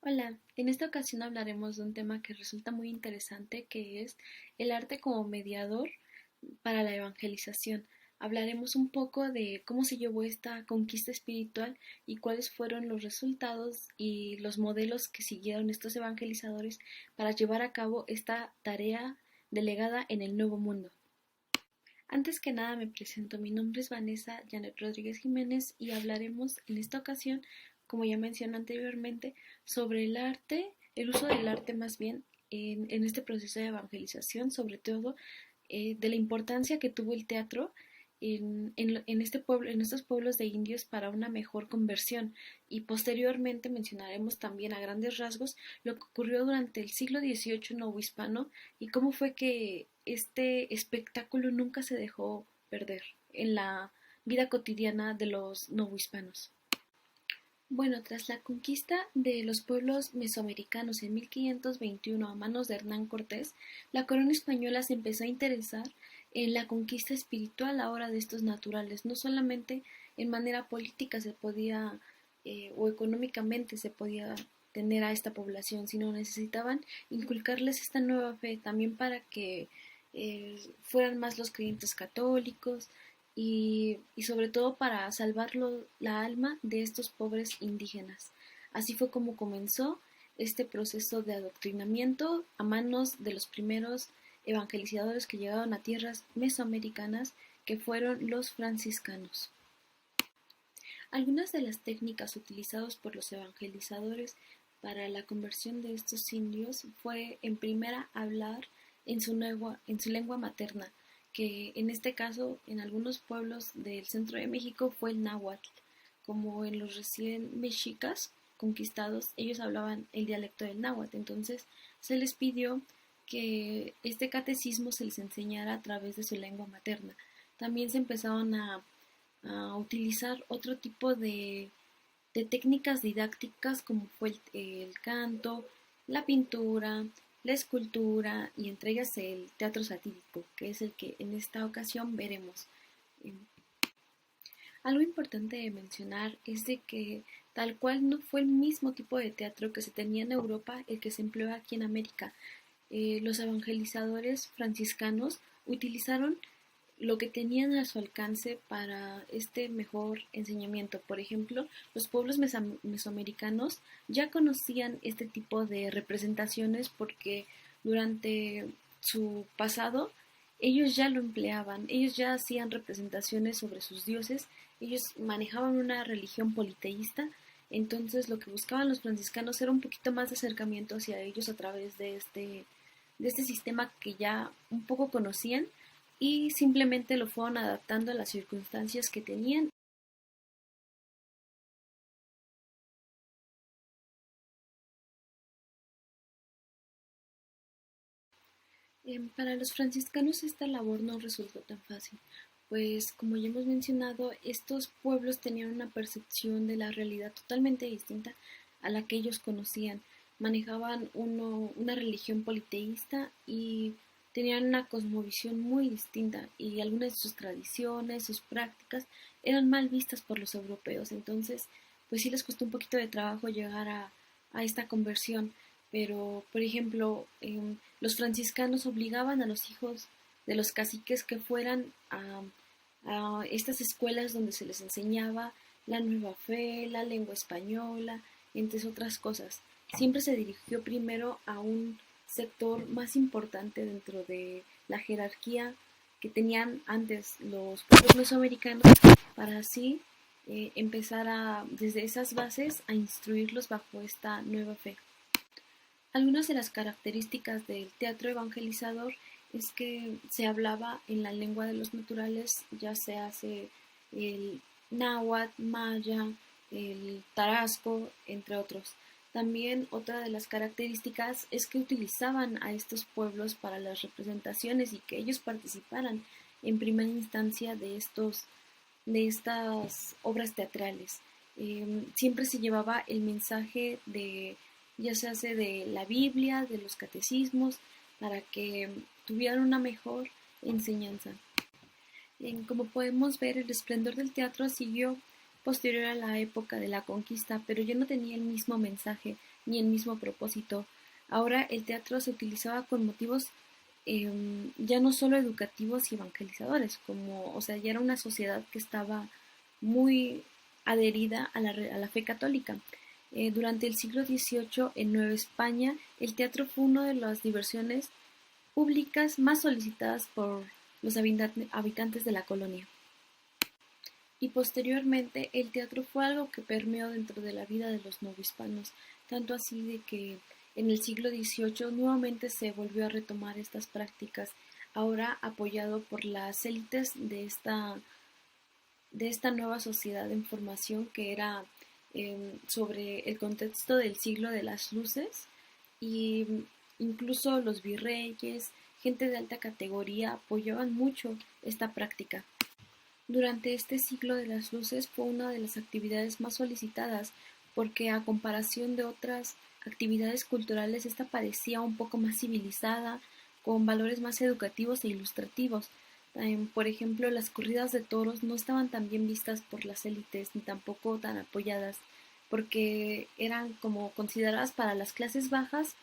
Hola, en esta ocasión hablaremos de un tema que resulta muy interesante, que es el arte como mediador para la evangelización. Hablaremos un poco de cómo se llevó esta conquista espiritual y cuáles fueron los resultados y los modelos que siguieron estos evangelizadores para llevar a cabo esta tarea delegada en el Nuevo Mundo. Antes que nada me presento, mi nombre es Vanessa Janet Rodríguez Jiménez y hablaremos en esta ocasión, como ya mencioné anteriormente, sobre el arte, el uso del arte más bien en este proceso de evangelización, sobre todo de la importancia que tuvo el teatro en este pueblo, en estos pueblos de indios para una mejor conversión. Y posteriormente mencionaremos también a grandes rasgos lo que ocurrió durante el siglo XVIII novohispano y cómo fue que este espectáculo nunca se dejó perder en la vida cotidiana de los novohispanos. Bueno, tras la conquista de los pueblos mesoamericanos en 1521 a manos de Hernán Cortés, la corona española se empezó a interesar en la conquista espiritual ahora de estos naturales. No solamente en manera política se podía o económicamente se podía tener a esta población, sino necesitaban inculcarles esta nueva fe también para que fueran más los creyentes católicos, y sobre todo para salvar la alma de estos pobres indígenas. Así fue como comenzó este proceso de adoctrinamiento a manos de los primeros evangelizadores que llegaron a tierras mesoamericanas, que fueron los franciscanos. Algunas de las técnicas utilizadas por los evangelizadores para la conversión de estos indios fue, en primera, hablar en su lengua materna, que en este caso en algunos pueblos del centro de México fue el náhuatl. Como en los recién mexicas conquistados, ellos hablaban el dialecto del náhuatl, entonces se les pidió que este catecismo se les enseñara a través de su lengua materna. También se empezaron a utilizar otro tipo de técnicas didácticas como fue el canto, la pintura, la escultura y entre ellas el teatro satírico, que es el que en esta ocasión veremos. Algo importante de mencionar es de que tal cual no fue el mismo tipo de teatro que se tenía en Europa el que se empleó aquí en América. Los evangelizadores franciscanos utilizaron lo que tenían a su alcance para este mejor enseñamiento. Por ejemplo, los pueblos mesoamericanos ya conocían este tipo de representaciones porque durante su pasado ellos ya lo empleaban, ellos ya hacían representaciones sobre sus dioses, ellos manejaban una religión politeísta, entonces lo que buscaban los franciscanos era un poquito más de acercamiento hacia ellos a través de este sistema que ya un poco conocían y simplemente lo fueron adaptando a las circunstancias que tenían. Para los franciscanos esta labor no resultó tan fácil, pues como ya hemos mencionado, estos pueblos tenían una percepción de la realidad totalmente distinta a la que ellos conocían. Manejaban una religión politeísta y tenían una cosmovisión muy distinta y algunas de sus tradiciones, sus prácticas eran mal vistas por los europeos. Entonces, pues sí les costó un poquito de trabajo llegar a esta conversión. Pero, por ejemplo, los franciscanos obligaban a los hijos de los caciques que fueran a estas escuelas donde se les enseñaba la nueva fe, la lengua española, entre otras cosas. Siempre se dirigió primero a un sector más importante dentro de la jerarquía que tenían antes los pueblos mesoamericanos para así empezar desde esas bases a instruirlos bajo esta nueva fe. Algunas de las características del teatro evangelizador es que se hablaba en la lengua de los naturales, ya se hace el náhuatl, maya, el tarasco, entre otros. También otra de las características es que utilizaban a estos pueblos para las representaciones y que ellos participaran en primera instancia de estas obras teatrales. Siempre se llevaba el mensaje de, ya se hace de la Biblia, de los catecismos, para que tuvieran una mejor enseñanza. Como podemos ver, el esplendor del teatro siguió posterior a la época de la conquista, pero ya no tenía el mismo mensaje ni el mismo propósito. Ahora el teatro se utilizaba con motivos ya no solo educativos y evangelizadores, como, o sea, ya era una sociedad que estaba muy adherida a la fe católica. Durante el siglo XVIII en Nueva España, el teatro fue una de las diversiones públicas más solicitadas por los habitantes de la colonia. Y posteriormente el teatro fue algo que permeó dentro de la vida de los novohispanos, tanto así de que en el siglo XVIII nuevamente se volvió a retomar estas prácticas, ahora apoyado por las élites de esta nueva sociedad en formación que era sobre el contexto del siglo de las luces y incluso los virreyes, gente de alta categoría apoyaban mucho esta práctica. Durante este siglo de las luces fue una de las actividades más solicitadas porque a comparación de otras actividades culturales esta parecía un poco más civilizada, con valores más educativos e ilustrativos. Por ejemplo, las corridas de toros no estaban tan bien vistas por las élites ni tampoco tan apoyadas porque eran como consideradas para las clases bajas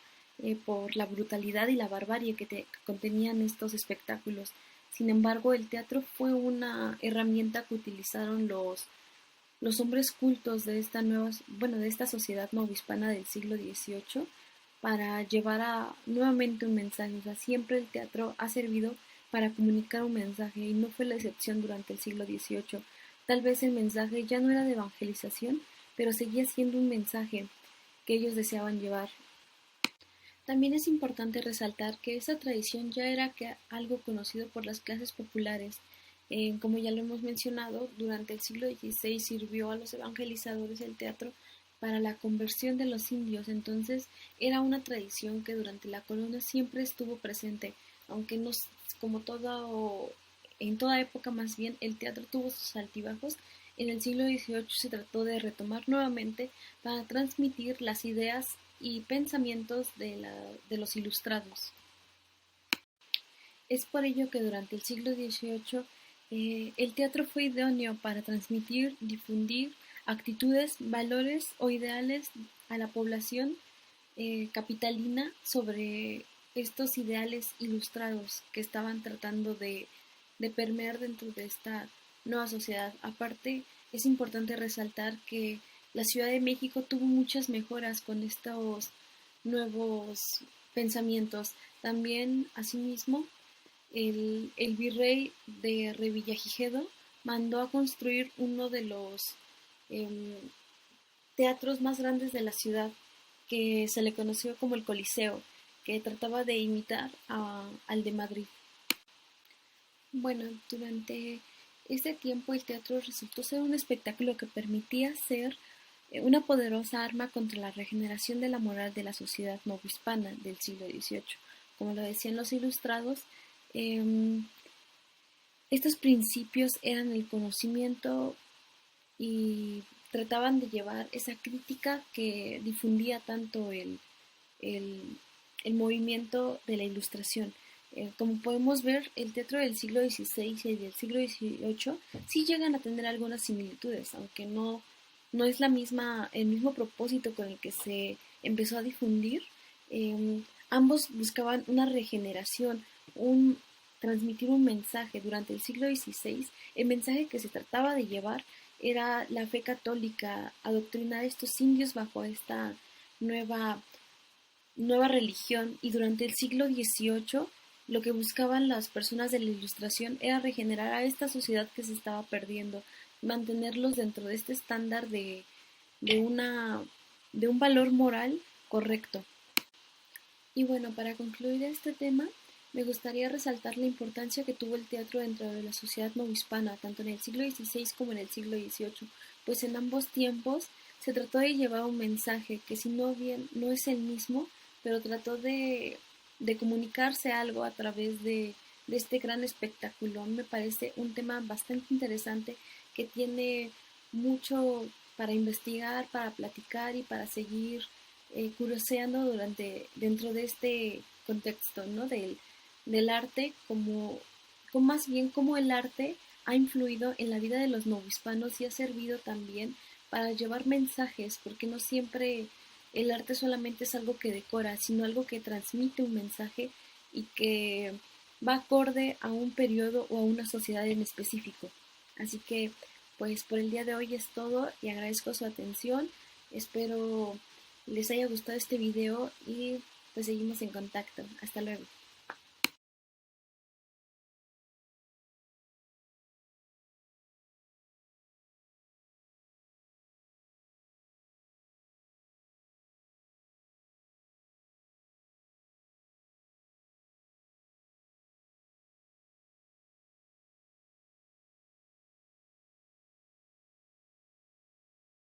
por la brutalidad y la barbarie que contenían estos espectáculos. Sin embargo, el teatro fue una herramienta que utilizaron los hombres cultos de esta de esta sociedad novohispana del siglo XVIII para llevar nuevamente un mensaje. O sea, siempre el teatro ha servido para comunicar un mensaje y no fue la excepción durante el siglo XVIII. Tal vez el mensaje ya no era de evangelización, pero seguía siendo un mensaje que ellos deseaban llevar. También es importante resaltar que esa tradición ya era algo conocido por las clases populares. Como ya lo hemos mencionado, durante el siglo XVI sirvió a los evangelizadores el teatro para la conversión de los indios, entonces era una tradición que durante la colonia siempre estuvo presente, aunque no, como todo, en toda época más bien, el teatro tuvo sus altibajos. En el siglo XVIII se trató de retomar nuevamente para transmitir las ideas y pensamientos de los ilustrados. Es por ello que durante el siglo XVIII el teatro fue idóneo para transmitir, difundir actitudes, valores o ideales a la población capitalina sobre estos ideales ilustrados que estaban tratando de permear dentro de esta nueva sociedad. Aparte, es importante resaltar que la Ciudad de México tuvo muchas mejoras con estos nuevos pensamientos. También, asimismo, el virrey de Revillagigedo mandó a construir uno de los eh, teatros más grandes de la ciudad, que se le conoció como el Coliseo, que trataba de imitar al de Madrid. Bueno, durante ese tiempo el teatro resultó ser un espectáculo que permitía ser una poderosa arma contra la regeneración de la moral de la sociedad novohispana del siglo XVIII. Como lo decían los ilustrados, eh, estos principios eran el conocimiento y trataban de llevar esa crítica que difundía tanto el, el movimiento de la ilustración. Como podemos ver, el teatro del siglo XVI y del siglo XVIII sí llegan a tener algunas similitudes, aunque no es el mismo propósito con el que se empezó a difundir. Ambos buscaban una regeneración, transmitir un mensaje. Durante el siglo XVI, el mensaje que se trataba de llevar era la fe católica, adoctrinar a estos indios bajo esta nueva, nueva religión, y durante el siglo XVIII lo que buscaban las personas de la Ilustración era regenerar a esta sociedad que se estaba perdiendo, mantenerlos dentro de este estándar de, una, de un valor moral correcto. Y bueno, para concluir este tema, me gustaría resaltar la importancia que tuvo el teatro dentro de la sociedad novohispana, tanto en el siglo XVI como en el siglo XVIII, pues en ambos tiempos se trató de llevar un mensaje que, si no bien no es el mismo, pero trató de comunicarse algo a través de este gran espectáculo. A mí me parece un tema bastante interesante que tiene mucho para investigar, para platicar y para seguir curioseando dentro de este contexto, ¿no? Del arte, como más bien cómo el arte ha influido en la vida de los novohispanos y ha servido también para llevar mensajes, porque no siempre el arte solamente es algo que decora, sino algo que transmite un mensaje y que va acorde a un periodo o a una sociedad en específico. Así que, pues por el día de hoy es todo y agradezco su atención. Espero les haya gustado este video y pues seguimos en contacto. Hasta luego.